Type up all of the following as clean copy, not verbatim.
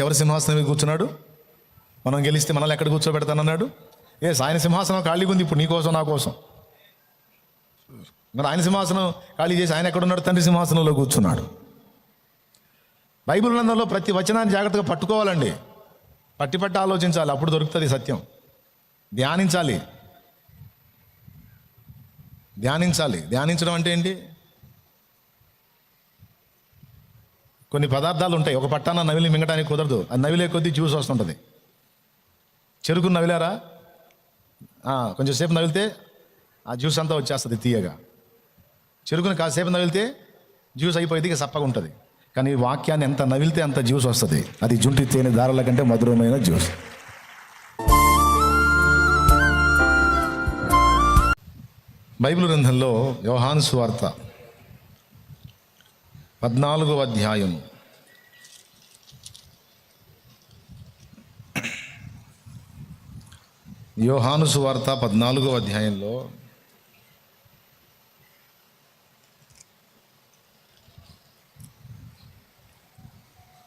ఎవరి సింహాసనం మీద కూర్చున్నాడు? మనం గెలిస్తే మనల్ని ఎక్కడ కూర్చోబెడతానన్నాడు? ఆయన సింహాసనం ఖాళీగా ఉంది ఇప్పుడు, నీ కోసం నా కోసం. మరి ఆయన సింహాసనం ఖాళీ చేసి ఆయన ఎక్కడున్నాడు? తండ్రి సింహాసనంలో కూర్చున్నాడు. బైబిల్ గ్రంథంలో ప్రతి వచనాన్ని జాగ్రత్తగా పట్టుకోవాలండి, పట్టి ఆలోచించాలి, అప్పుడు దొరుకుతుంది సత్యం. ధ్యానించడం అంటే ఏంటి? కొన్ని పదార్థాలు ఉంటాయి, ఒక పట్టాన నవిలి మింగడానికి కుదరదు, అది నవిలే కొద్దీ జ్యూస్ వస్తుంటుంది. చెరుకును నవిలారా, కొంచెం సేపు నవిలితే ఆ జ్యూస్ అంతా వచ్చేస్తుంది తీయగా. చెరుకుని కాసేపు నవిలితే జ్యూస్ అయిపోయింది, ఇక సప్పగా ఉంటుంది. కానీ వాక్యాన్ని ఎంత నవిలితే అంత జ్యూస్ వస్తుంది. అది జుంటి తేనె దారుల కంటే మధురమైన జ్యూస్. బైబిల్ గ్రంథంలో యోహాను సువార్త 14వ అధ్యాయం యోహాను సువార్త 14వ అధ్యాయంలో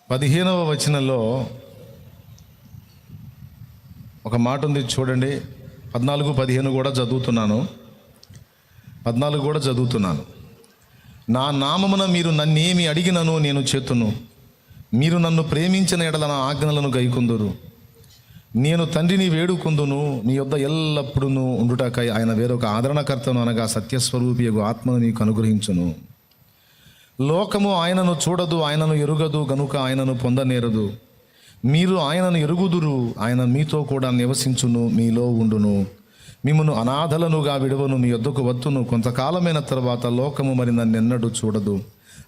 15వ వచనంలో ఒక మాట ఉంది చూడండి. 14, 15 కూడా చదువుతున్నాను. 14 కూడా చదువుతున్నాను. నా నామమున మీరు నన్నేమి అడిగినను నేను చేతును. మీరు నన్ను ప్రేమించిన ఎడల నా ఆజ్ఞలను గైకొందురు. నేను తండ్రిని వేడుకొందును, మీ యొద్ద ఎల్లప్పుడూ ఉండుటకై ఆయన వేరొక ఆదరణకర్తను అనగా సత్యస్వరూపియగు ఆత్మను నీకు అనుగ్రహించును. లోకము ఆయనను చూడదు, ఆయనను ఎరుగదు గనుక ఆయనను పొందనేరదు. మీరు ఆయనను ఎరుగుదురు, ఆయన మీతో కూడా నివసించును, మీలో ఉండును. మిమ్మును అనాథలనుగా విడువను, మీ యొద్దకు వత్తును. కొంతకాలమైన తర్వాత లోకము మరి నన్నెన్నడూ చూడదు,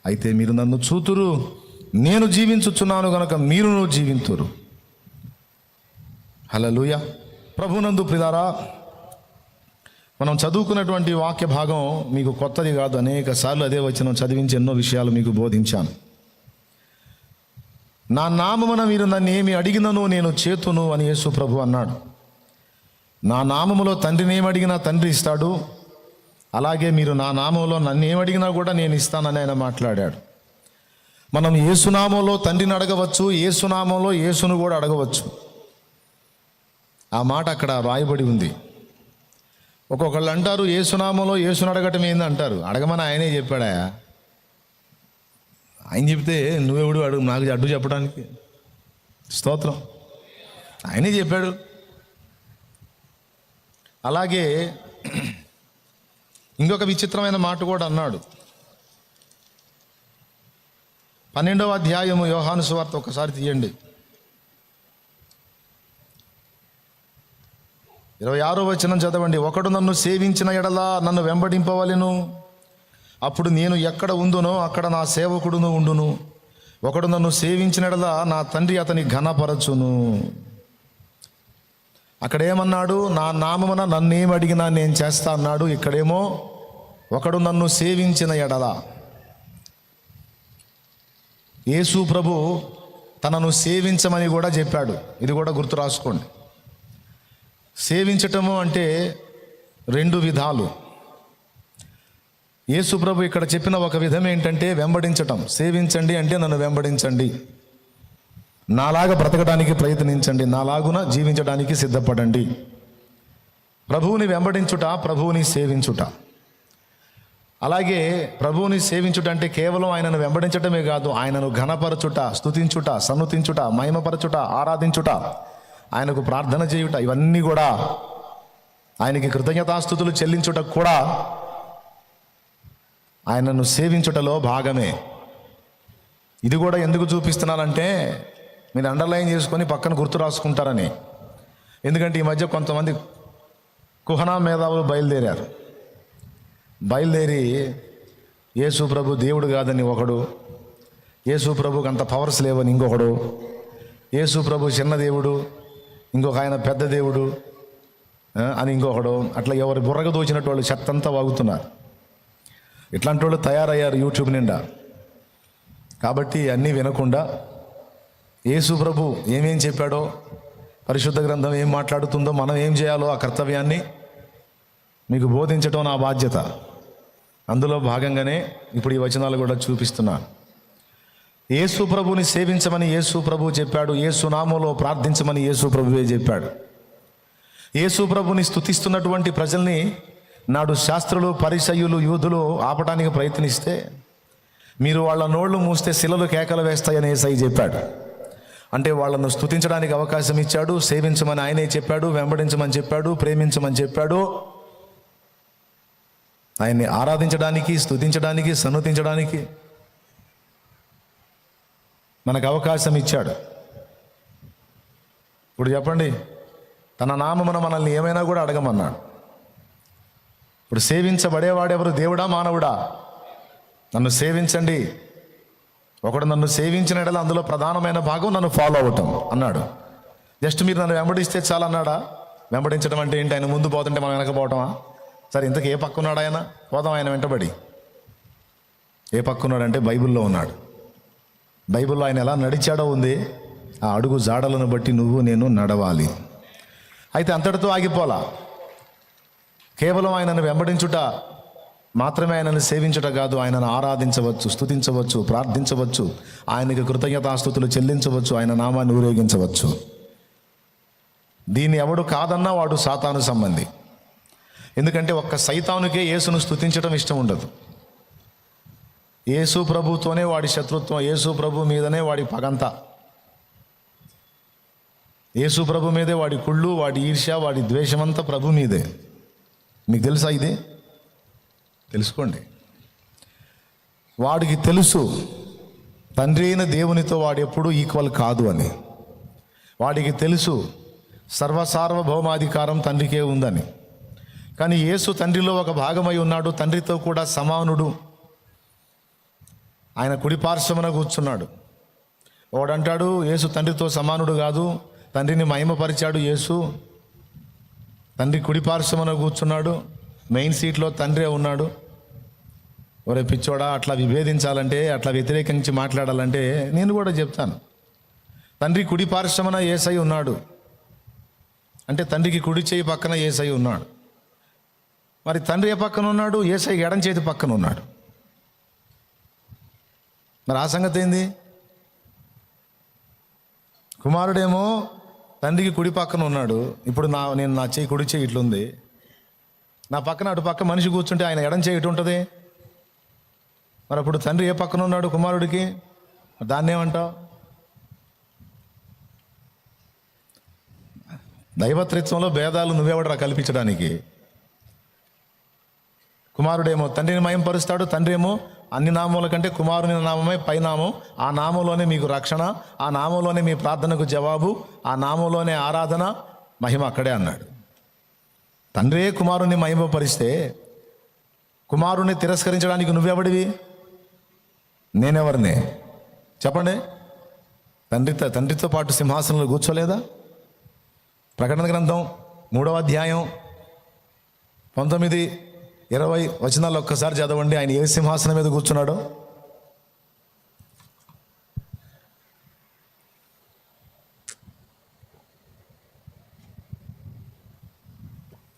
అయితే మీరు నన్ను చూతురు. నేను జీవించుచున్నాను గనక మీరును జీవింతురు. హల్లెలూయా. ప్రభునందు ప్రియులారా, మనం చదువుకున్నటువంటి వాక్య భాగం మీకు కొత్తది కాదు. అనేక సార్లు అదే వచనం చదివించి ఎన్నో విషయాలు మీకు బోధించాను. నా నామమున మీరు నన్ను ఏమి అడిగినను నేను చేతును అని యేసు ప్రభు అన్నాడు. నా నామములో తండ్రిని ఏమి అడిగినా తండ్రి ఇస్తాడు, అలాగే మీరు నా నామంలో నన్ను ఏమడిగినా కూడా నేను ఇస్తానని ఆయన మాట్లాడాడు. మనం యేసునామంలో తండ్రిని అడగవచ్చు, యేసునామంలో యేసును కూడా అడగవచ్చు. ఆ మాట అక్కడ రాయబడి ఉంది. ఒక్కొక్కళ్ళు అంటారు యేసునామంలో యేసును అడగటం ఏంది అంటారు. అడగమని ఆయనే చెప్పాడా? ఆయన చెప్తే నువ్వెవడు అడుగు నాకు అడ్డు చెప్పడానికి? స్తోత్రం. ఆయనే చెప్పాడు. అలాగే ఇంకొక విచిత్రమైన మాట కూడా అన్నాడు. 12వ అధ్యాయము యోహాను సువార్త ఒకసారి తీయండి. 26వ వచనం చదవండి. ఒకడు నన్ను సేవించిన ఎడల నన్ను వెంబడింపవలెను, అప్పుడు నేను ఎక్కడ ఉందునో అక్కడ నా సేవకుడును ఉండును. ఒకడు నన్ను సేవించిన ఎడల నా తండ్రి అతని ఘనపరచును. అక్కడేమన్నాడు? నా నామమున నన్నేమి అడిగినా నేను చేస్తా అన్నాడు. ఇక్కడేమో ఒకడు నన్ను సేవించిన ఎడల. యేసు ప్రభు తనను సేవించమని కూడా చెప్పాడు. ఇది కూడా గుర్తు రాసుకోండి. సేవించటము అంటే 2 విధాలు. యేసు ప్రభు ఇక్కడ చెప్పిన ఒక విధం ఏంటంటే వెంబడించటం. సేవించండి అంటే నన్ను వెంబడించండి, నాలాగా బ్రతకడానికి ప్రయత్నించండి, నాలాగున జీవించడానికి సిద్ధపడండి. ప్రభువుని వెంబడించుట, ప్రభువుని సేవించుట. అలాగే ప్రభువుని సేవించుట అంటే కేవలం ఆయనను వెంబడించటమే కాదు, ఆయనను ఘనపరచుట, స్తుతించుట, సన్నుతించుట, మహిమపరచుట, ఆరాధించుట, ఆయనకు ప్రార్థన చేయుట, ఇవన్నీ కూడా ఆయనకి కృతజ్ఞతాస్తుతులు చెల్లించుట కూడా ఆయనను సేవించుటలో భాగమే. ఇది కూడా ఎందుకు చూపిస్తున్నానంటే మీరు అండర్లైన్ చేసుకొని పక్కన గుర్తు రాసుకుంటారని. ఎందుకంటే ఈ మధ్య కొంతమంది కుహనా మేధావులు బయలుదేరి యేసు ప్రభు దేవుడు కాదని ఒకడు, యేసు ప్రభుకి అంత పవర్స్ లేవని ఇంకొకడు, యేసు ప్రభు చిన్న దేవుడు, ఇంకొక ఆయన పెద్ద దేవుడు అని ఇంకొకడు, అట్లా ఎవరు బుర్రగ దోచినట్టు వాళ్ళు చెత్తంతా వాగుతున్నారు. ఇట్లాంటి వాళ్ళు తయారయ్యారు యూట్యూబ్ నిండా. కాబట్టి అన్నీ వినకుండా యేసు ప్రభు ఏమేం చెప్పాడో, పరిశుద్ధ గ్రంథం ఏం మాట్లాడుతుందో, మనం ఏం చేయాలో ఆ కర్తవ్యాన్ని మీకు బోధించడం నా బాధ్యత. అందులో భాగంగానే ఇప్పుడు ఈ వచనాలు కూడా చూపిస్తున్నాను. యేసు ప్రభుని సేవించమని యేసు ప్రభువు చెప్పాడు. యేసు నామములో ప్రార్థించమని యేసు ప్రభువే చెప్పాడు. యేసు ప్రభుని స్తుతిస్తున్నటువంటి ప్రజల్ని నాడు శాస్త్రులు, పరిసయ్యులు, యూదులు ఆపడానికి ప్రయత్నిస్తే మీరు వాళ్ళ నోళ్లు మూస్తే శిలలు కేకలు వేస్తాయని యేసయ్య చెప్పాడు. అంటే వాళ్ళను స్తుతించడానికి అవకాశం ఇచ్చాడు, సేవించమని ఆయనే చెప్పాడు, వెంబడించమని చెప్పాడు, ప్రేమించమని చెప్పాడు. ఆయన్ని ఆరాధించడానికి, స్తుతించడానికి, సన్నుతించడానికి మనకు అవకాశం ఇచ్చాడు. ఇప్పుడు చెప్పండి, తన నామమున మనల్ని ఏమైనా కూడా అడగమన్నాడు. ఇప్పుడు సేవించబడేవాడెవరు? దేవుడా, మానవుడా? నన్ను సేవించండి. ఒకడు నన్ను సేవించిన ఎడల అందులో ప్రధానమైన భాగం నన్ను ఫాలో అవటం అన్నాడు. జస్ట్ మీరు నన్ను వెంబడిస్తే చాలు అన్నాడా? వెంబడించడం అంటే ఏంటి? ఆయన ముందు పోతుంటే మనం వెనకపోవటమా? సరే, ఇంతకు ఏ పక్క ఉన్నాడు ఆయన? పోదాం ఆయన వెంటబడి. ఏ పక్క ఉన్నాడంటే బైబిల్లో ఉన్నాడు. బైబిల్లో ఆయన ఎలా నడిచాడో ఉంది. ఆ అడుగు జాడలను బట్టి నువ్వు నేను నడవాలి. అయితే అంతటితో ఆగిపోలా. కేవలం ఆయనను వెంబడించుట మాత్రమే, ఆయనను సేవించుట కాదు, ఆయనను ఆరాధించవచ్చు, స్తుతించవచ్చు, ప్రార్థించవచ్చు, ఆయనకి కృతజ్ఞతాస్తుతులు చెల్లించవచ్చు, ఆయన నామాన్ని ఊరేగించవచ్చు. దీన్ని ఎవడు కాదన్నా వాడు సాతాను సంబంధి. ఎందుకంటే ఒక్క సైతానుకే యేసును స్తుతించడం ఇష్టం ఉండదు. యేసు ప్రభుతోనే వాడి శత్రుత్వం, యేసు ప్రభు మీదనే వాడి పగంతా, యేసు ప్రభు మీదే వాడి కుళ్ళు, వాడి ఈర్ష్య, వాడి ద్వేషమంతా ప్రభు మీదే. మీకు తెలుసా ఇది? తెలుసుకోండి. వాడికి తెలుసు తండ్రి అయిన దేవునితో వాడు ఎప్పుడూ ఈక్వల్ కాదు అని. వాడికి తెలుసు సార్వభౌమాధికారం తండ్రికే ఉందని. కానీ యేసు తండ్రిలో ఒక భాగమై ఉన్నాడు, తండ్రితో కూడా సమానుడు. ఆయన కుడి పార్శ్వమున కూర్చున్నాడు. వాడంటాడు యేసు తండ్రితో సమానుడు కాదు, తండ్రిని మహిమపరిచాడు యేసు. తండ్రి కుడి పార్శ్వమున కూర్చున్నాడు, మెయిన్ సీట్లో తండ్రే ఉన్నాడు. ఒరే పిచ్చోడా, అట్లా విభేదించాలంటే, అట్లా వ్యతిరేకించి మాట్లాడాలంటే నేను కూడా చెప్తాను. తండ్రి కుడి పార్శ్వమున యేసయ్య ఉన్నాడు అంటే తండ్రికి కుడి చేయి పక్కన యేసయ్య ఉన్నాడు. మరి తండ్రి ఏ పక్కన ఉన్నాడు? యేసయ్య ఎడం చేతి పక్కన ఉన్నాడు. మరి ఆ సంగతి ఏంది? కుమారుడేమో తండ్రికి కుడి పక్కన ఉన్నాడు. ఇప్పుడు నేను నా చేయి కుడి చేయి ఇట్లుంది, నా పక్కన అటు పక్క మనిషి కూర్చుంటే ఆయన ఎడం చేయి ఇటు ఉంటుంది. మరి అప్పుడు తండ్రి ఏ పక్కన ఉన్నాడు కుమారుడికి? దాన్ని ఏమంటావు? దైవత్రిత్వంలో భేదాలు నువ్వెవడరా కల్పించడానికి? కుమారుడేమో తండ్రిని మహింపరుస్తాడు, తండ్రి ఏమో అన్ని నామముల కంటే కుమారుని నామమే పైనామం, ఆ నామంలోనే మీకు రక్షణ, ఆ నామంలోనే మీ ప్రార్థనకు జవాబు, ఆ నామంలోనే ఆరాధన, మహిమ అక్కడే అన్నాడు. తండ్రే కుమారుని మహిమపరిస్తే కుమారుని తిరస్కరించడానికి నువ్వెవడివి? నేనెవరిని చెప్పండి? తండ్రితో పాటు సింహాసనంలో కూర్చోలేదా? ప్రకటన గ్రంథం 3వ అధ్యాయం 19-20 వచనాలు ఒక్కసారి చదవండి. ఆయన ఏ సింహాసనం మీద కూర్చున్నాడో.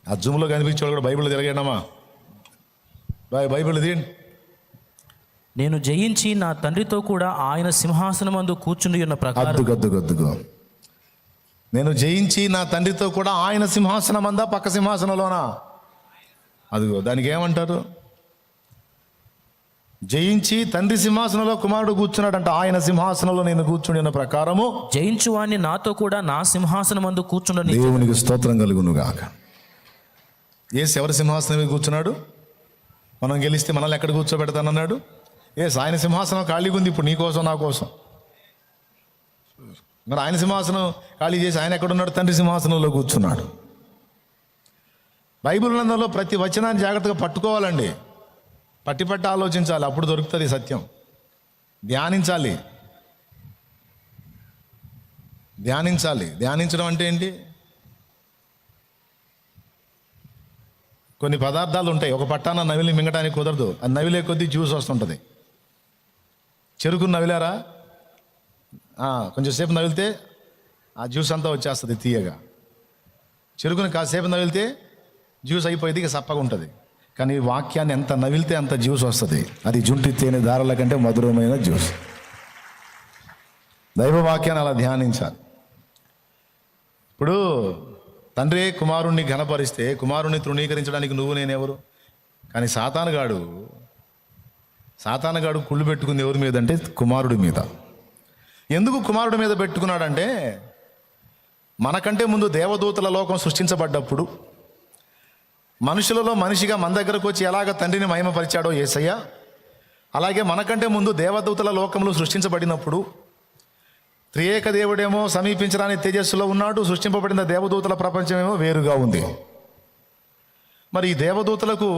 ఆ జూమ్లో కనిపించేవాళ్ళు కూడా బైబిల్ తిరగండమ్మా, బైబిల్ తీయండి. నేను జయించి నా తండ్రితో కూడా ఆయన సింహాసనమందు కూర్చుని ఉన్న ప్రకారం. గద్దుగో నేను జయించి నా తండ్రితో కూడా ఆయన సింహాసనమందా పక్క సింహాసనంలోనా? అదిగో దానికి ఏమంటారు? జయించి తండ్రి సింహాసనంలో కుమారుడు కూర్చున్నాడంట. ఆయన సింహాసనంలో నేను కూర్చుని ఉన్న ప్రకారము జయించువాణ్ణి నాతో కూడా నా సింహాసనమందు కూర్చుండని. దేవునికి స్తోత్రం కలుగును గాక. యేసు ఎవరి సింహాసనం మీద కూర్చున్నాడు? మనం గెలిస్తే మనల్ని ఎక్కడ కూర్చోబెడతానన్నాడు? ఆయన సింహాసనం ఖాళీగా ఉంది ఇప్పుడు, నీ కోసం నా కోసం. మరి ఆయన సింహాసనం ఖాళీ చేసి ఆయన ఎక్కడున్నాడు? తండ్రి సింహాసనంలో కూర్చున్నాడు. బైబిల్ గ్రంథంలో ప్రతి వచనాన్ని జాగ్రత్తగా పట్టుకోవాలండి, పట్టి ఆలోచించాలి, అప్పుడు దొరుకుతుంది సత్యం. ధ్యానించడం అంటే ఏంటి? కొన్ని పదార్థాలు ఉంటాయి, ఒక పట్టాన నవిలి మింగటానికి కుదరదు, అది నవిలే కొద్దీ జ్యూస్ వస్తుంటుంది. చెరుకును నవిలారా, కొంచెం సేపు నవిలితే ఆ జ్యూస్ అంతా వచ్చేస్తుంది తీయగా. చెరుకుని కాసేపు నవిలితే జ్యూస్ అయిపోయింది, ఇక సప్పగా ఉంటుంది. కానీ వాక్యాన్ని ఎంత నవిలితే అంత జ్యూస్ వస్తుంది. అది జుంటి తేనె దారాల కంటే మధురమైన జ్యూస్. దైవవాక్యాన్ని అలా ధ్యానించాలి. ఇప్పుడు తండ్రి కుమారుణ్ణి ఘనపరిస్తే కుమారుణ్ణి తృణీకరించడానికి నువ్వు నేనెవరు? కానీ సాతానుగాడు కుళ్ళు పెట్టుకుంది ఎవరి మీద అంటే కుమారుడి మీద. ఎందుకు కుమారుడి మీద పెట్టుకున్నాడంటే, మనకంటే ముందు దేవదూతల లోకం సృష్టించబడ్డప్పుడు మనుషులలో మనిషిగా మన దగ్గరకు వచ్చి ఎలాగ తండ్రిని మహిమపరిచాడో యేసయ్య, అలాగే మనకంటే ముందు దేవదూతల లోకంలో సృష్టించబడినప్పుడు త్రియేక దేవుడేమో సమీపించడానికి తేజస్సులో ఉన్నాడు, సృష్టింపబడిన దేవదూతల ప్రపంచమేమో వేరుగా ఉంది. మరి ఈ దేవదూతలకు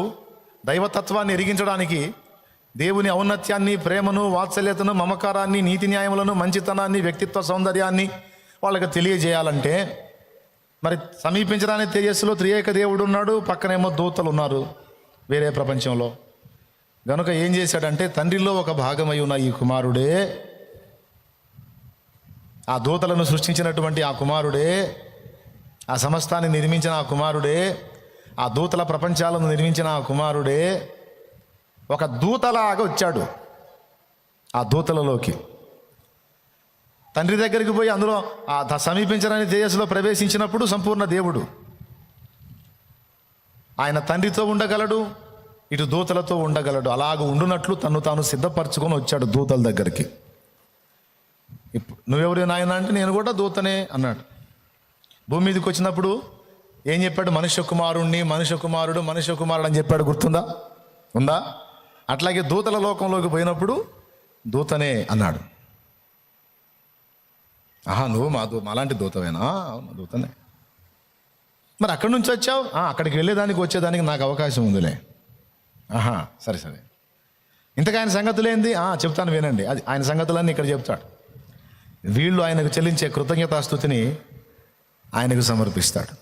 దైవతత్వాన్ని ఎరిగించడానికి, దేవుని ఔన్నత్యాన్ని, ప్రేమను, వాత్సల్యతను, మమకారాన్ని, నీతి న్యాయములను, మంచితనాన్ని, వ్యక్తిత్వ సౌందర్యాన్ని వాళ్ళకి తెలియజేయాలంటే మరి సమీపించడానికి తేజస్సులో త్రియేక దేవుడు ఉన్నాడు, పక్కనేమో దూతలు ఉన్నారు వేరే ప్రపంచంలో. గనుక ఏం చేశాడంటే, తండ్రిలో ఒక భాగమై ఉన్న ఈ కుమారుడే, ఆ దూతలను సృష్టించినటువంటి ఆ కుమారుడే, ఆ సమస్తాన్ని నిర్మించిన ఆ కుమారుడే, ఆ దూతల ప్రపంచాలను నిర్మించిన ఆ కుమారుడే ఒక దూతలాగా వచ్చాడు. ఆ దూతలలోకి తండ్రి దగ్గరికి పోయి అందులో ఆ సమీపించడానికి తేజస్సులో ప్రవేశించినప్పుడు సంపూర్ణ దేవుడు. ఆయన తండ్రితో ఉండగలడు, ఇటు దూతలతో ఉండగలడు. అలాగ ఉండునట్లు తను తాను సిద్ధపరచుకొని వచ్చాడు దూతల దగ్గరికి. ఇప్పుడు నువ్వెవరు నాయన అంటే, నేను కూడా దూతనే అన్నాడు. భూమి మీదకి వచ్చినప్పుడు ఏం చెప్పాడు? మనుష్య కుమారుడు అని చెప్పాడు. గుర్తుందా? ఉందా? అట్లాగే దూతల లోకంలోకి పోయినప్పుడు దూతనే అన్నాడు. నువ్వు మాలాంటి దూతవేనా? అవును, దూతనే. మరి అక్కడి నుంచి వచ్చావు? అక్కడికి వెళ్ళేదానికి వచ్చేదానికి నాకు అవకాశం ఉందిలే. సరే. ఇంతకు ఆయన సంగతులేంది? చెప్తాను వినండి. అది ఆయన సంగతులన్నీ ఇక్కడ చెప్తాడు. వీళ్ళు ఆయనకు చెల్లించే కృతజ్ఞతాస్తుతిని ఆయనకు సమర్పిస్తాడు.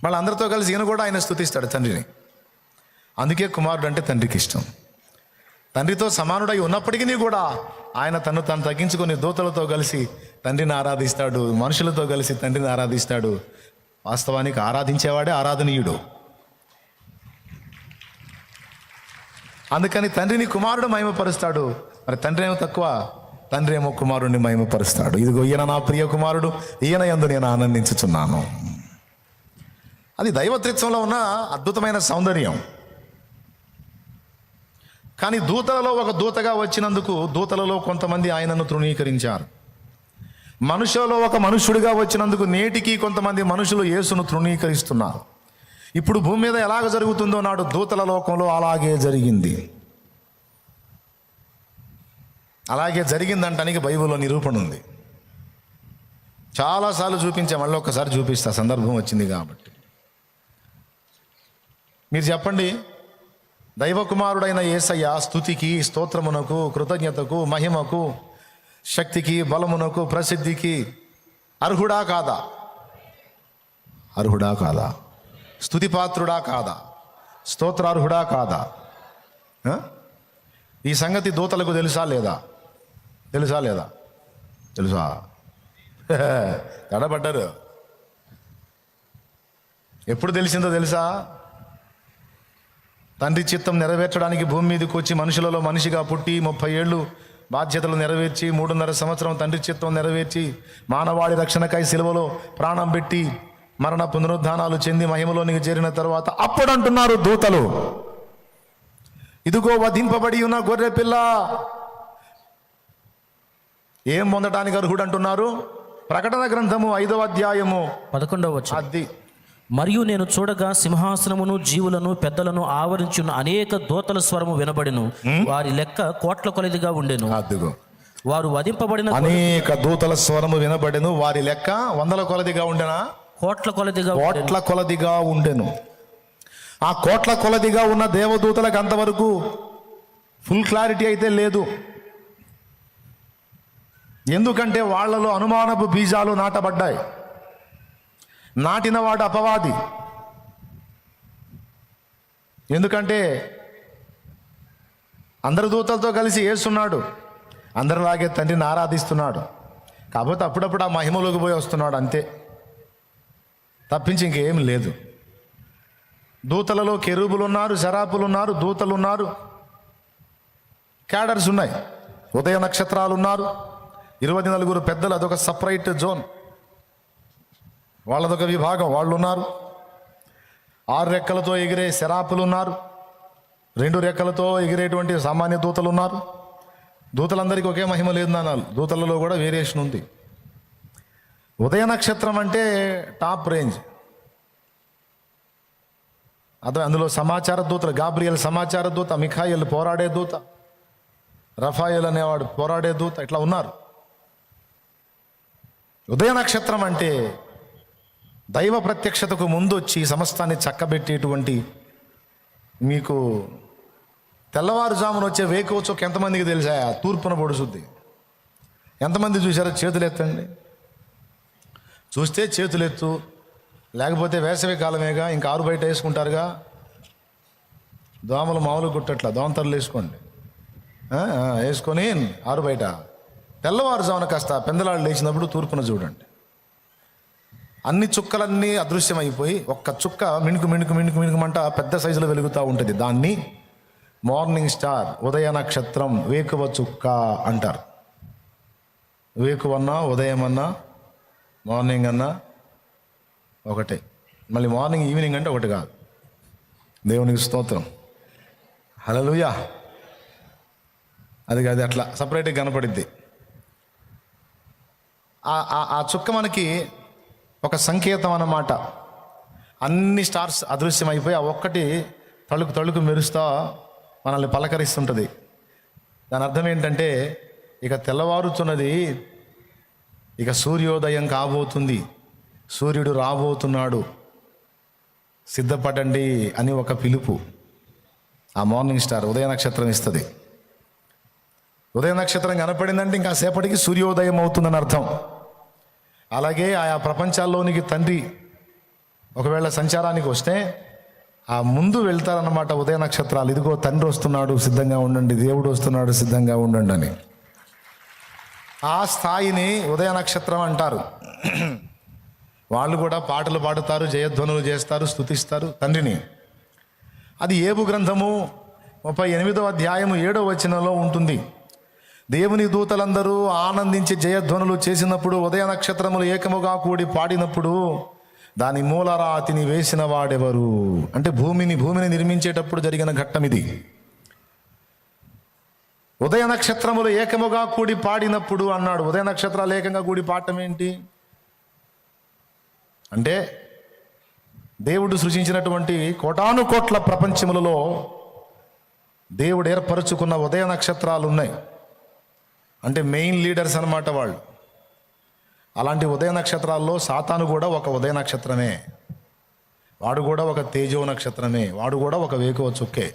మళ్ళీ అందరితో కలిసి ఈయన కూడా ఆయన స్తుతిస్తాడు తండ్రిని. అందుకే కుమారుడు అంటే తండ్రికి ఇష్టం. తండ్రితో సమానుడై ఉన్నప్పటికీ కూడా ఆయన తను తగ్గించుకొని దూతలతో కలిసి తండ్రిని ఆరాధిస్తాడు, మనుషులతో కలిసి తండ్రిని ఆరాధిస్తాడు. వాస్తవానికి ఆరాధించేవాడే ఆరాధనీయుడు. అందుకని తండ్రిని కుమారుడు మహిమపరుస్తాడు. మరి తండ్రి ఏమో తక్కువ, తండ్రి ఏమో కుమారుడిని మహిమపరుస్తాడు. ఇదిగో ఈయన నా ప్రియ కుమారుడు, ఈయన యందు నేను ఆనందించుచున్నాను. అది దైవత్రిత్వంలో ఉన్న అద్భుతమైన సౌందర్యం. కానీ దూతలలో ఒక దూతగా వచ్చినందుకు దూతలలో కొంతమంది ఆయనను తృణీకరించారు. మనుషులలో ఒక మనుష్యుడిగా వచ్చినందుకు నేటికి కొంతమంది మనుషులు యేసును తృణీకరిస్తున్నారు. ఇప్పుడు భూమి మీద ఎలాగ జరుగుతుందో నాడు దూతల లోకంలో అలాగే జరిగింది. అలాగే జరిగిందంటానికి బైబిల్లో నిరూపణ ఉంది. చాలాసార్లు చూపించా, మళ్ళీ ఒక్కసారి చూపిస్తా, సందర్భం వచ్చింది కాబట్టి. మీరు చెప్పండి, దైవకుమారుడైన యేసయ్య స్తుతికి, స్తోత్రమునకు, కృతజ్ఞతకు, మహిమకు, శక్తికి, బలమునకు, ప్రసిద్ధికి అర్హుడా కాదా? అర్హుడా కాదా? స్తుతిపాత్రుడా కాదా? స్తోత్రార్హుడా కాదా? ఈ సంగతి దూతలకు తెలుసా లేదా? తెలుసా? తడబడ్డారు. ఎప్పుడు తెలిసిందో తెలుసా? తండ్రి చిత్తం నెరవేర్చడానికి భూమి మీదకి వచ్చి మనుషులలో మనిషిగా పుట్టి 30 ఏళ్ళు బాధ్యతలు నెరవేర్చి 3.5 సంవత్సరం తండ్రి చిత్తం నెరవేర్చి మానవాళి రక్షణకై సిలువలో ప్రాణం పెట్టి మరణ పునరుద్ధానాలు చెంది మహిమలోనికి చేరిన తర్వాత అప్పుడు అంటున్నారు దూతలు, ఇదిగో వధింపబడి ఉన్న గొర్రె పిల్ల. ఏం పొందటానికి అర్హుడు అంటున్నారు? ప్రకటన గ్రంథము 5వ అధ్యాయము 11వ వచనం. అది మరియు నేను చూడగా సింహాసనమును, జీవులను, పెద్దలను ఆవరించున్న అనేక దూతల స్వరము వినబడెను. వారి లెక్క కోట్ల కొలదిగా ఉండెను. అదిగో వారు వధింపబడిన అనేక దూతల స్వరము వినబడెను. వారి లెక్క 100 కొలదిగా ఉండెనా? కోట్ల కొలదిగా ఉండెను. ఆ కోట్ల కొలదిగా ఉన్న దేవదూతలకు అంతవరకు ఫుల్ క్లారిటీ అయితే లేదు. ఎందుకంటే వాళ్ళలో అనుమానపు బీజాలు నాటబడ్డాయి. నాటినవాడు అపవాది. ఎందుకంటే అందరు దూతలతో కలిసి యేసున్నాడు, అందరిలాగే తండ్రిని ఆరాధిస్తున్నాడు. కాకపోతే అప్పుడప్పుడు ఆ మహిమలోకి పోయి వస్తున్నాడు అంతే, తప్పించి ఇంకేం లేదు. దూతలలో కెరూబులు ఉన్నారు, శరాపులు ఉన్నారు, దూతలు ఉన్నారు, క్యాడర్స్ ఉన్నాయి, ఉదయ నక్షత్రాలు ఉన్నారు, 24 పెద్దలు, అదొక సపరేట్ జోన్, వాళ్ళదొక విభాగం, వాళ్ళు ఉన్నారు. 6 రెక్కలతో ఎగిరే శరాపులు ఉన్నారు. 2 రెక్కలతో ఎగిరేటువంటి సామాన్య దూతలు ఉన్నారు. దూతలందరికీ ఒకే మహిమ లేదు నానాలు, దూతలలో కూడా వేరియేషన్ ఉంది. ఉదయ నక్షత్రం అంటే టాప్ రేంజ్. అందులో సమాచార దూతలు, గాబ్రియల్ సమాచార దూత, మిఖాయిల్ పోరాడే దూత, రఫాయేల్ అనేవాడు పోరాడే దూత, ఇట్లా ఉన్నారు. ఉదయ నక్షత్రం అంటే దైవ ప్రత్యక్షతకు ముందు వచ్చి సమస్తాన్ని చక్కబెట్టేటువంటి, మీకు తెల్లవారుజామున వచ్చే వేకువచొక్క ఎంతమందికి తెలుసా? తూర్పున పొడుచుద్ది. ఎంతమంది చూసారో చేతులు ఎత్తండి. చూస్తే చేతులు ఎత్తు, లేకపోతే వేసవి కాలమేగా, ఇంకా ఆరు బయట వేసుకుంటారుగా. దోమలు మామూలు గుట్టట్లా, దోమతరలు వేసుకోండి, వేసుకొని ఆరు బయట తెల్లవారుజామున కాస్త పెందలాళ్ళు లేచినప్పుడు తూర్పున చూడండి. అన్ని చుక్కలన్నీ అదృశ్యమైపోయి ఒక్క చుక్క మిణుకు మిణుకు మిణుకు మిణుకుమంట పెద్ద సైజులో వెలుగుతూ ఉంటుంది. దాన్ని మార్నింగ్ స్టార్, ఉదయ నక్షత్రం, వేకువ చుక్క అంటారు. వేకువన్నా, ఉదయం అన్నా, మార్నింగ్ అన్నా ఒకటే. మళ్ళీ మార్నింగ్ ఈవినింగ్ అంటే ఒకటి కాదు. దేవునికి స్తోత్రం, హల్లెలూయా. అది అట్లా సపరేట్గా కనపడిద్ది. ఆ చుక్క మనకి ఒక సంకేతం అన్నమాట. అన్ని స్టార్స్ అదృశ్యమైపోయి ఆ ఒక్కటి తళుకు తళుకు మెరుస్తా మనల్ని పలకరిస్తుంటుంది. దాని అర్థం ఏంటంటే ఇక తెల్లవారుతున్నది, ఇక సూర్యోదయం కాబోతుంది, సూర్యుడు రాబోతున్నాడు, సిద్ధపడండి అని ఒక పిలుపు ఆ మార్నింగ్ స్టార్ ఉదయ నక్షత్రం ఇస్తుంది. ఉదయ నక్షత్రం కనపడిందంటే ఇంకా సేపటికి సూర్యోదయం అవుతుందని అర్థం. అలాగే ఆయా ప్రపంచాల్లోనికి తండ్రి ఒకవేళ సంచారానికి వస్తే ఆ ముందు వెళ్తారన్నమాట ఉదయ నక్షత్రాలు. ఇదిగో తండ్రి వస్తున్నాడు, సిద్ధంగా ఉండండి, దేవుడు వస్తున్నాడు, సిద్ధంగా ఉండండి అని. ఆ స్థాయిని ఉదయ నక్షత్రం అంటారు. వాళ్ళు కూడా పాటలు పాడుతారు, జయధ్వనులు చేస్తారు, స్తుతిస్తారు తండ్రిని. అది ఏబు గ్రంథము 38వ అధ్యాయము 7వ వచనంలో ఉంటుంది. దేవుని దూతలందరూ ఆనందించి జయధ్వనులు చేసినప్పుడు, ఉదయ నక్షత్రములు ఏకముగా కూడి పాడినప్పుడు దాని మూలరాతిని వేసిన వాడెవరు అంటే భూమిని నిర్మించేటప్పుడు జరిగిన ఘట్టం ఇది. ఉదయ నక్షత్రములు ఏకముగా కూడి పాడినప్పుడు అన్నాడు. ఉదయ నక్షత్రాలు ఏకంగా కూడి పాడటం ఏంటి అంటే, దేవుడు సృజించినటువంటి కోటాను కోట్ల ప్రపంచములలో దేవుడు ఏర్పరచుకున్న ఉదయ నక్షత్రాలు ఉన్నాయి. అంటే మెయిన్ లీడర్స్ అన్నమాట వాళ్ళు. అలాంటి ఉదయ నక్షత్రాల్లో సాతాను కూడా ఒక ఉదయ నక్షత్రమే, వాడు కూడా ఒక తేజో నక్షత్రమే, వాడు కూడా ఒక వేకువ చుక్కే.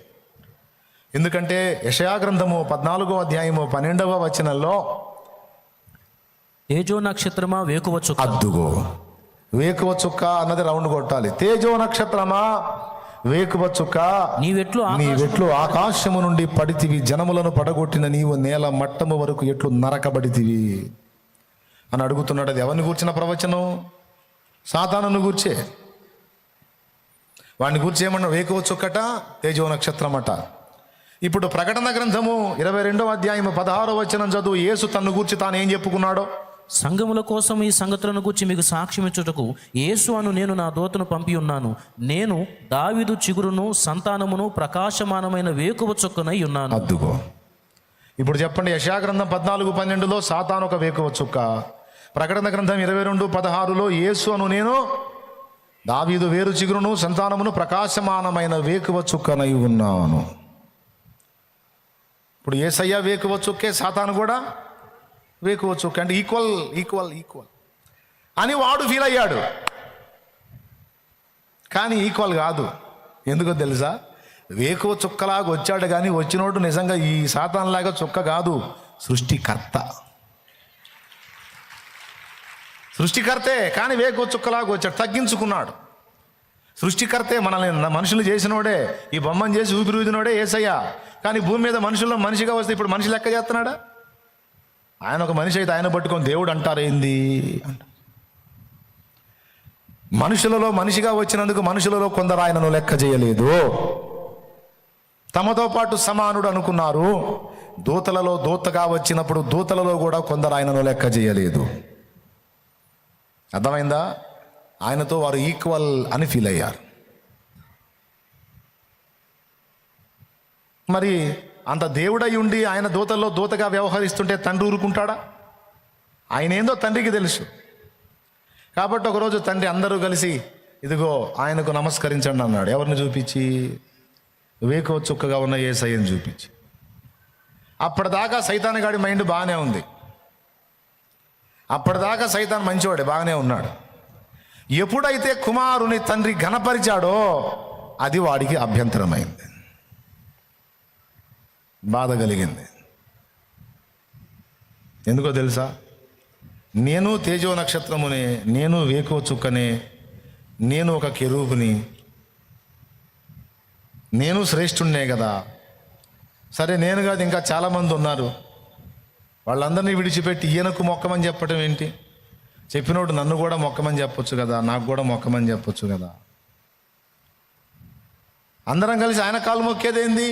ఎందుకంటే యెషయా గ్రంథము 14వ అధ్యాయము 12వ వచనంలో తేజో నక్షత్రమా వేకువ చుక్క, అద్దుగో వేకువ చుక్క అన్నది రౌండ్ కొట్టాలి. తేజో నక్షత్రమా వేకువ చుక్క, నీవెట్లు ఆకాశము నుండి పడితివి, జనములను పడగొట్టిన నీవు నేల మట్టము వరకు ఎట్లు నరకబడితివి అని అడుగుతున్నాడు. అది ఎవరిని కూర్చిన ప్రవచనం? సాతానును కూర్చే. వాడిని కూర్చి ఏమన్నా వేకువ చుక్కట, తేజో నక్షత్రమట. ఇప్పుడు ప్రకటన గ్రంథము 22వ అధ్యాయము 16వ వచనం చదువు. యేసు తన్ను గూర్చి తాను ఏం చెప్పుకున్నాడో. సంఘముల కోసం ఈ సంగతులను గూర్చి మీకు సాక్ష్యం ఇచ్చుటకు యేసు అను నేను నా దూతను పంపి ఉన్నాను. నేను దావీదు చిగురును సంతానమును ప్రకాశమానమైన వేకువ చుక్కనై ఉన్నాను. అద్దుగో. ఇప్పుడు చెప్పండి, యెషయా గ్రంథం 14:12లో సాతాను ఒక వేకువ చుక్క, ప్రకటన గ్రంథం 22:16లో యేసు అను నేను దావీదు వేరు చిగురును సంతానమును ప్రకాశమానమైన వేకువ చుక్కనై ఉన్నాను. ఇప్పుడు యేసయ్య వేకువ చుక్కే, సాతాను కూడా వేకువ చుక్క. అంటే ఈక్వల్ అని వాడు ఫీల్ అయ్యాడు. కానీ ఈక్వల్ కాదు. ఎందుకో తెలుసా? వేకువ చుక్కలాగా వచ్చాడు, కానీ వచ్చినోడు నిజంగా ఈ సాతానులాగా చుక్క కాదు, సృష్టికర్తే. కానీ వేకువ చుక్కలాగా వచ్చాడు, తగ్గించుకున్నాడు. సృష్టికర్తే, మనల్ని మనుషులు చేసినోడే, ఈ బొమ్మను చేసి ఊపిరిదినోడే యేసయ్య. కానీ భూమి మీద మనుషుల్లో మనిషిగా వస్తే ఇప్పుడు మనిషి లెక్క చేస్తున్నాడా? ఆయన ఒక మనిషి అయితే ఆయన పట్టుకొని దేవుడు అంటారేంది అంట. మనుషులలో మనిషిగా వచ్చినందుకు మనుషులలో కొందరు ఆయనను లెక్క చేయలేదు, తమతో పాటు సమానుడు అనుకున్నారు. దూతలలో దూతగా వచ్చినప్పుడు దూతలలో కూడా కొందరు ఆయనను లెక్క చేయలేదు. అర్థమైందా? ఆయనతో వారు ఈక్వల్ అని ఫీల్ అయ్యారు. మరి అంత దేవుడై ఉండి ఆయన దూతల్లో దూతగా వ్యవహరిస్తుంటే తండ్రి ఊరుకుంటాడా? ఆయన ఏందో తండ్రికి తెలుసు. కాబట్టి ఒకరోజు తండ్రి అందరూ కలిసి ఇదిగో ఆయనకు నమస్కరించండి అన్నాడు. ఎవరిని చూపించి? వేకువ చుక్కగా ఉన్న యేసయ్యను చూపించి. అప్పటిదాకా సైతాన్ గాడి మైండ్ బాగానే ఉంది. అప్పటిదాకా సైతాన్ మంచివాడే, బాగానే ఉన్నాడు. ఎప్పుడైతే కుమారుని తండ్రి ఘనపరిచాడో అది వాడికి అభ్యంతరమైంది, బాధ కలిగింది. ఎందుకో తెలుసా? నేను తేజో నక్షత్రమునే, నేను వేకువ చుక్కనే, నేను ఒక కెరూబుని, నేను శ్రేష్ఠున్నే కదా. సరే నేను కాదు, ఇంకా చాలామంది ఉన్నారు. వాళ్ళందరినీ విడిచిపెట్టి ఈయనకు మొక్కమని చెప్పడం ఏంటి? చెప్పినోడు నన్ను కూడా మొక్కమని చెప్పొచ్చు కదా, నాకు కూడా మొక్కమని చెప్పొచ్చు కదా. అందరం కలిసి ఆయన కాలు మొక్కేదేంది?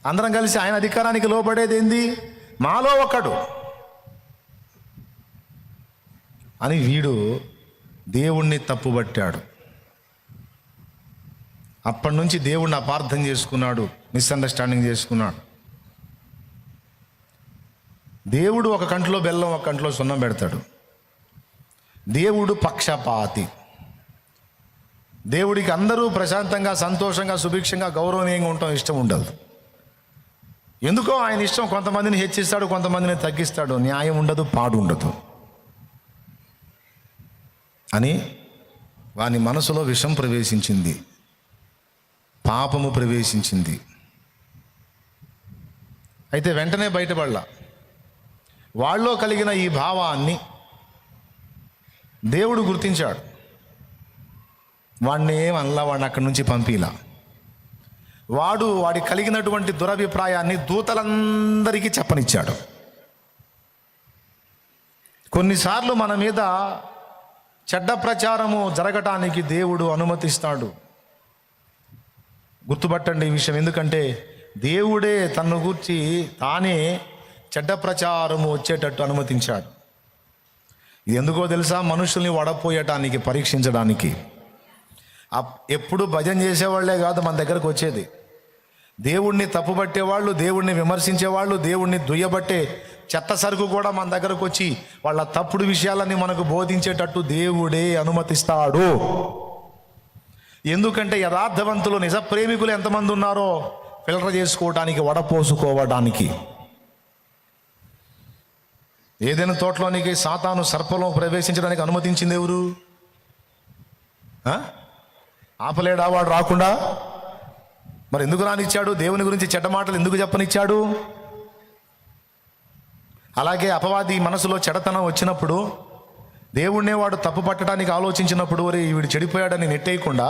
అందరం కలిసి ఆయన అధికారానికి లోబడేదేంది? మాలో ఒకడు అని వీడు దేవుణ్ణి తప్పుబట్టాడు. అప్పటి నుంచి దేవుణ్ణి అపార్థం చేసుకున్నాడు, మిస్అండర్స్టాండింగ్ చేసుకున్నాడు. దేవుడు ఒక కంట్లో బెల్లం, ఒక కంట్లో సున్నం పెడతాడు. దేవుడు పక్షపాతి. దేవుడికి అందరూ ప్రశాంతంగా, సంతోషంగా, సుభిక్షంగా, గౌరవనీయంగా ఉండటం ఇష్టం ఉండదు. ఎందుకో ఆయన ఇష్టం కొంతమందిని హెచ్చిస్తాడు, కొంతమందిని తగ్గిస్తాడు. న్యాయం ఉండదు, పాడు ఉండదు అని వాని మనసులో విషం ప్రవేశించింది, పాపము ప్రవేశించింది. అయితే వెంటనే బయటపడలా. వాళ్ళలో కలిగిన ఈ భావాన్ని దేవుడు గుర్తించాడు. వాడిని ఏమనలా, వాడిని అక్కడి నుంచి పంపిలా. వాడి కలిగినటువంటి దురభిప్రాయాన్ని దూతలందరికీ చెప్పనిచ్చాడు. కొన్నిసార్లు మన మీద చెడ్డ ప్రచారము జరగటానికి దేవుడు అనుమతిస్తాడు. గుర్తుపట్టండి ఈ విషయం. ఎందుకంటే దేవుడే తన్ను గూర్చి తానే చెడ్డ ప్రచారము వచ్చేటట్టు అనుమతించాడు. ఇది ఎందుకో తెలుసా? మనుషుల్ని వడపోయటానికి, పరీక్షించడానికి. ఎప్పుడు భజన చేసేవాళ్లే కాదు మన దగ్గరకు వచ్చేది. దేవుణ్ణి తప్పుబట్టేవాళ్ళు, దేవుణ్ణి విమర్శించేవాళ్ళు, దేవుణ్ణి దుయ్యబట్టే చెత్త సరుకు కూడా మన దగ్గరకు వచ్చి వాళ్ళ తప్పుడు విషయాలని మనకు బోధించేటట్టు దేవుడే అనుమతిస్తాడు. ఎందుకంటే యథార్థవంతులు, నిజ ప్రేమికులు ఎంతమంది ఉన్నారో ఫిల్టర్ చేసుకోవడానికి, వడపోసుకోవడానికి. ఏదైనా తోటలోనికి సాతాను సర్పంలో ప్రవేశించడానికి అనుమతించింది ఎవరు? ఆపలేడా వాడు రాకుండా? మరి ఎందుకు రానిచ్చాడు? దేవుని గురించి చెడ్డ మాటలు ఎందుకు చెప్పనిచ్చాడు? అలాగే అపవాది మనసులో చెడతనం వచ్చినప్పుడు, దేవుణ్ణే వాడు తప్పు పట్టడానికి ఆలోచించినప్పుడు, వీడు చెడిపోయాడని నెట్టేయకుండా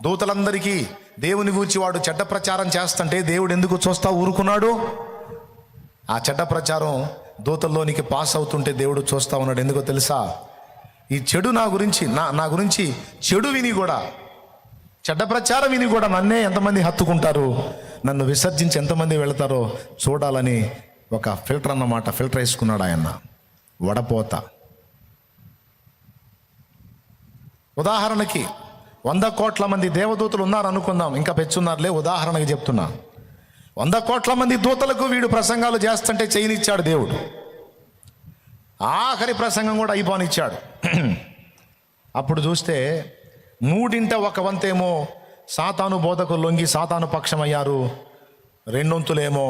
దూతలందరికీ దేవుని గురించి వాడు చెడ్డ ప్రచారం చేస్తుంటే దేవుడు ఎందుకు చూస్తా ఊరుకున్నాడు? ఆ చెడ్డ ప్రచారం దూతల్లోనికి పాస్ అవుతుంటే దేవుడు చూస్తా ఉన్నాడు. ఎందుకో తెలుసా? ఈ చెడు నా గురించి చెడు విని కూడా, చెడ్డ ప్రచారం విని కూడా నన్నే ఎంతమంది హత్తుకుంటారు, నన్ను విసర్జించి ఎంతమంది వెళతారో చూడాలని ఒక ఫిల్టర్ అన్నమాట. ఫిల్టర్ వేసుకున్నాడు ఆయన, వడపోత. ఉదాహరణకి 100 కోట్ల మంది దేవదూతలు ఉన్నారు అనుకుందాం, ఇంకా పెంచున్నారులే, ఉదాహరణకి చెప్తున్నా. 100 కోట్ల మంది దూతలకు వీడు ప్రసంగాలు చేస్తుంటే చేయనిచ్చాడు దేవుడు. ఆఖరి ప్రసంగం కూడా అయిపోనిచ్చాడు. అప్పుడు చూస్తే 1/3 వంతేమో సాతాను బోధకులు లొంగి సాతాను పక్షమయ్యారు, 2 వంతులేమో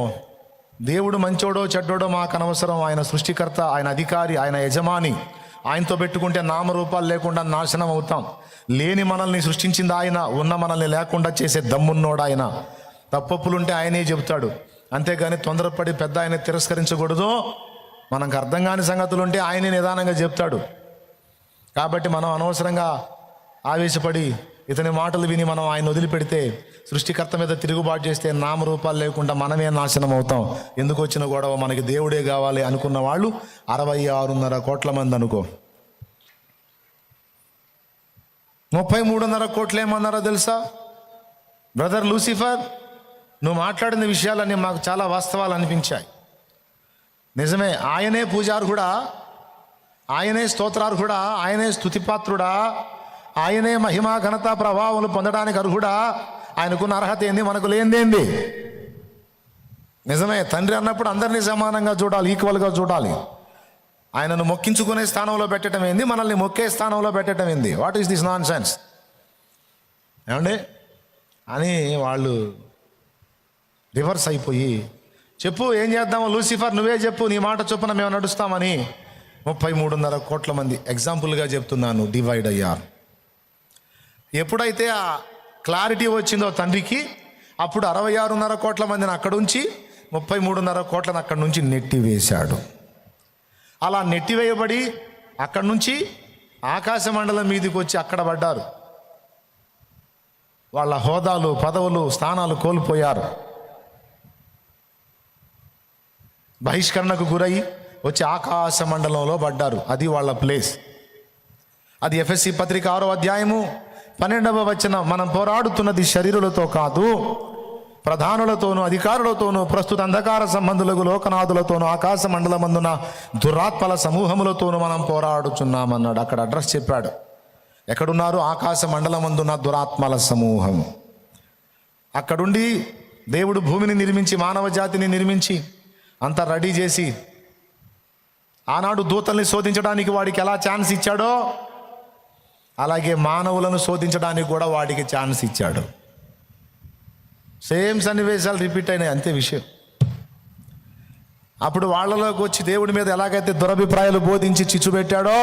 దేవుడు మంచోడో చెడ్డోడో మాకు అనవసరం, ఆయన సృష్టికర్త, ఆయన అధికారి, ఆయన యజమాని, ఆయనతో పెట్టుకుంటే నామరూపాలు లేకుండా నాశనం అవుతాం. లేని మనల్ని సృష్టించింది ఆయన, ఉన్న మనల్ని లేకుండా చేసే దమ్మున్నోడు ఆయన. తప్పొప్పులుంటే ఆయనే చెబుతాడు, అంతేగాని తొందరపడి పెద్ద ఆయన తిరస్కరించకూడదు. మనకు అర్థం కాని సంగతులు ఉంటే ఆయనే నిదానంగా చెప్తాడు. కాబట్టి మనం అనవసరంగా ఆవేశపడి ఇతని మాటలు విని మనం ఆయన వదిలిపెడితే, సృష్టికర్త మీద తిరుగుబాటు చేస్తే నామరూపాలు లేకుండా మనమే నాశనం అవుతాం. ఎందుకు వచ్చిన గొడవ? మనకి దేవుడే కావాలి అనుకున్న వాళ్ళు 66.5 కోట్ల మంది అనుకో. 33.5 కోట్లు ఏమన్నారో తెలుసా? బ్రదర్ లూసిఫర్, నువ్వు మాట్లాడిన విషయాలన్నీ మాకు చాలా వాస్తవాలు అనిపించాయి. నిజమే, ఆయనే పూజార్హుడా, ఆయనే స్తోత్రార్హుడా, ఆయనే స్తుతిపాత్రుడా, ఆయనే మహిమా ఘనత ప్రభావములు పొందడానికి అర్హుడా. ఆయనకున్న అర్హత ఏంది, మనకు లేనిదేంది? నిజమే, తండ్రి అన్నప్పుడు అందరినీ సమానంగా చూడాలి, ఈక్వల్గా చూడాలి. ఆయనను మొక్కించుకునే స్థానంలో పెట్టడం ఏంది, మనల్ని మొక్కే స్థానంలో పెట్టడం ఏంది? What is this non sense? ఏమండి అని వాళ్ళు రివర్స్ అయిపోయి, చెప్పు ఏం చేద్దామో లూసిఫర్, నువ్వే చెప్పు, నీ మాట చొప్పున మేము నడుస్తామని 33.5 కోట్ల మంది, ఎగ్జాంపుల్గా చెప్తున్నాను, డివైడ్ అయ్యారు. ఎప్పుడైతే ఆ క్లారిటీ వచ్చిందో తండ్రికి, అప్పుడు 66.5 కోట్ల మందిని అక్కడుంచి 33.5 కోట్లను అక్కడి నుంచి నెట్టివేశాడు. అలా నెట్టివేయబడి అక్కడి నుంచి ఆకాశ మండలం మీదకి వచ్చి అక్కడ పడ్డారు. వాళ్ళ హోదాలు, పదవులు, స్థానాలు కోల్పోయారు. బహిష్కరణకు గురై వచ్చి ఆకాశ మండలంలో పడ్డారు. అది వాళ్ళ ప్లేస్. అది ఎఫెసీ పత్రిక 6వ అధ్యాయము 12వ వచనం. మనం పోరాడుతున్నది శరీరులతో కాదు, ప్రధానులతోనూ అధికారులతోనూ ప్రస్తుత అంధకార సంబంధులకు లోకనాథులతోనూ ఆకాశ మండలమందున దురాత్మల సమూహములతోనూ మనం పోరాడుచున్నామన్నాడు. అక్కడ అడ్రస్ చెప్పాడు. ఎక్కడున్నారు? ఆకాశ మండలమందున దురాత్మల సమూహం. అక్కడుండి దేవుడు భూమిని నిర్మించి, మానవ జాతిని నిర్మించి, అంతా రెడీ చేసి, ఆనాడు దూతల్ని శోధించడానికి వాడికి ఎలా ఛాన్స్ ఇచ్చాడో, అలాగే మానవులను శోధించడానికి కూడా వాడికి ఛాన్స్ ఇచ్చాడు. సేమ్ సన్నివేశాలు రిపీట్ అయినాయి, అంతే విషయం. అప్పుడు వాళ్ళలోకి వచ్చి దేవుడి మీద ఎలాగైతే దురభిప్రాయాలు బోధించి చిచ్చు పెట్టాడో,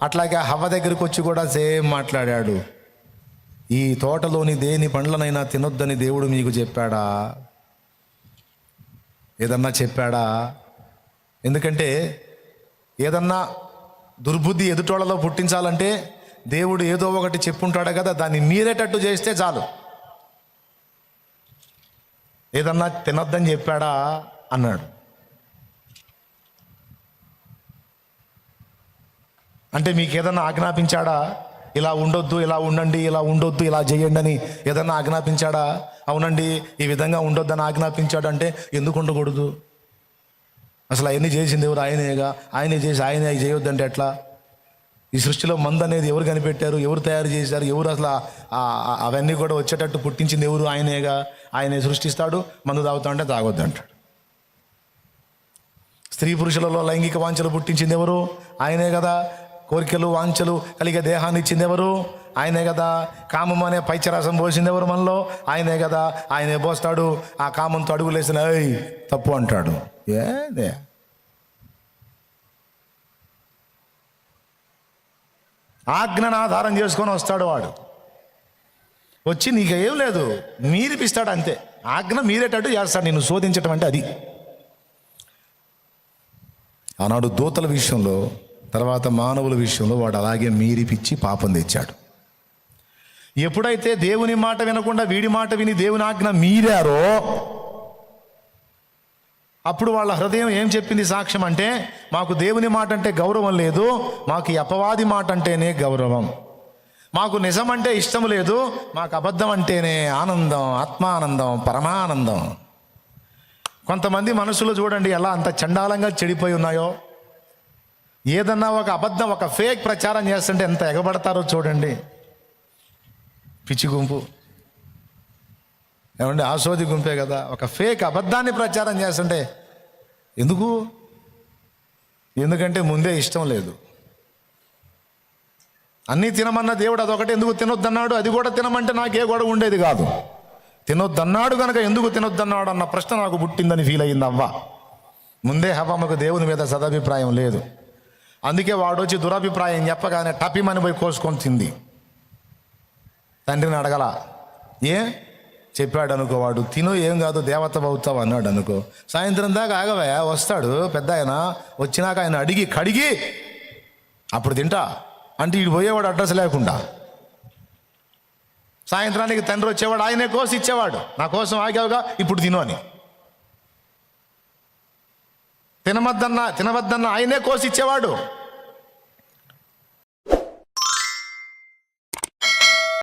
అట్లాగే హవ్వ దగ్గరికి వచ్చి కూడా సేమ్ మాట్లాడాడు. ఈ తోటలోని దేని పండ్లనైనా తినొద్దని దేవుడు మీకు చెప్పాడా? ఏదన్నా చెప్పాడా? ఎందుకంటే ఏదన్నా దుర్బుద్ధి ఎదుటోళ్ళలో పుట్టించాలంటే దేవుడు ఏదో ఒకటి చెప్పుంటాడు కదా, దాన్ని మీరేటట్టు చేస్తే చాలు. ఏదన్నా తినొద్దని చెప్పాడా అన్నాడు. అంటే మీకు ఏదన్నా ఆజ్ఞాపించాడా? ఇలా ఉండొద్దు, ఇలా ఉండండి, ఇలా ఉండొద్దు, ఇలా చేయండి అని ఏదన్నా ఆజ్ఞాపించాడా? అవునండి ఈ విధంగా ఉండొద్దని ఆజ్ఞాపించాడు. అంటే ఎందుకు ఉండకూడదు? అసలు అవన్నీ చేసింది ఎవరు? ఆయనేగా. ఆయనే చేసి ఆయనే అవి చేయొద్దంటే ఎట్లా? ఈ సృష్టిలో మందు అనేది ఎవరు కనిపెట్టారు? ఎవరు తయారు చేశారు? ఎవరు అసలు అవన్నీ కూడా వచ్చేటట్టు పుట్టించింది ఎవరు? ఆయనేగా. ఆయనే సృష్టిస్తాడు. మందు తాగుతా అంటే తాగొద్దు అంటాడు. స్త్రీ పురుషులలో లైంగిక వాంఛలు పుట్టించింది ఎవరు? ఆయనే కదా. కోరికలు, వాంఛలు కలిగే దేహాన్ని ఇచ్చింది ఎవరు? ఆయనే కదా. కామం అనే పైచరాసం పోసింది ఎవరు మనలో? ఆయనే కదా. ఆయనే పోస్తాడు. ఆ కామంతో అడుగులేసిన తప్పు అంటాడు. ఏదే ఆజ్ఞను ఆధారం చేసుకొని వస్తాడు వాడు. వచ్చి నీకు ఏం లేదు మీరిపిస్తాడు అంతే. ఆజ్ఞ మీరేటట్టు చేస్తాడు. నిన్ను శోధించటం అంటే అది. ఆనాడు దూతల విషయంలో, తర్వాత మానవుల విషయంలో వాడు అలాగే మీరిపిచ్చి పాపం తెచ్చాడు. ఎప్పుడైతే దేవుని మాట వినకుండా వీడి మాట విని దేవుని ఆజ్ఞ మీరారో, అప్పుడు వాళ్ళ హృదయం ఏం చెప్పింది సాక్ష్యం అంటే, మాకు దేవుని మాట అంటే గౌరవం లేదు, మాకు ఈ అపవాది మాట అంటేనే గౌరవం. మాకు నిజం అంటే ఇష్టం లేదు, మాకు అబద్ధం అంటేనే ఆనందం, ఆత్మానందం, పరమానందం. కొంతమంది మనసులో చూడండి ఎలా అంత చండాలంగా చెడిపోయి ఉన్నాయో. ఏదన్నా ఒక అబద్ధం, ఒక ఫేక్ ప్రచారం చేస్తుంటే ఎంత ఎగబడతారో చూడండి. పిచ్చి గుంపు ఏమండి, ఆసోది గుంపే కదా. ఒక ఫేక్ అబద్ధాన్ని ప్రచారం చేస్తుంటే ఎందుకు? ఎందుకంటే ముందే ఇష్టం లేదు. అన్నీ తినమన్న దేవుడు అదొకటి ఎందుకు తినొద్దన్నాడు? అది కూడా తినమంటే నాకే గొడవ ఉండేది కాదు. తినొద్దన్నాడు కనుక ఎందుకు తినొద్దన్నాడు అన్న ప్రశ్న నాకు పుట్టిందని ఫీల్ అయ్యింది అవ్వ. ముందే హవ్వమ్మకు దేవుని మీద సదభిప్రాయం లేదు. అందుకే వాడు వచ్చి దురభిప్రాయం చెప్పగానే టపిమని పోయి కోసుకొని తింది. తండ్రిని అడగల. చెప్పాడు అనుకో, వాడు తిను ఏం కాదు దేవత అవుతావు అన్నాడు అనుకో. సాయంత్రం దాకా ఆగవా, వస్తాడు పెద్ద ఆయన. వచ్చినాక ఆయన అడిగి కడిగి అప్పుడు తింటా అంటే ఇటు పోయేవాడు అడ్రస్ లేకుండా. సాయంత్రానికి తండ్రి వచ్చేవాడు, ఆయనే కోసి ఇచ్చేవాడు. నా కోసం ఆగావుగా ఇప్పుడు తిను అని. తినవద్దన్నా ఆయనే కోసి ఇచ్చేవాడు.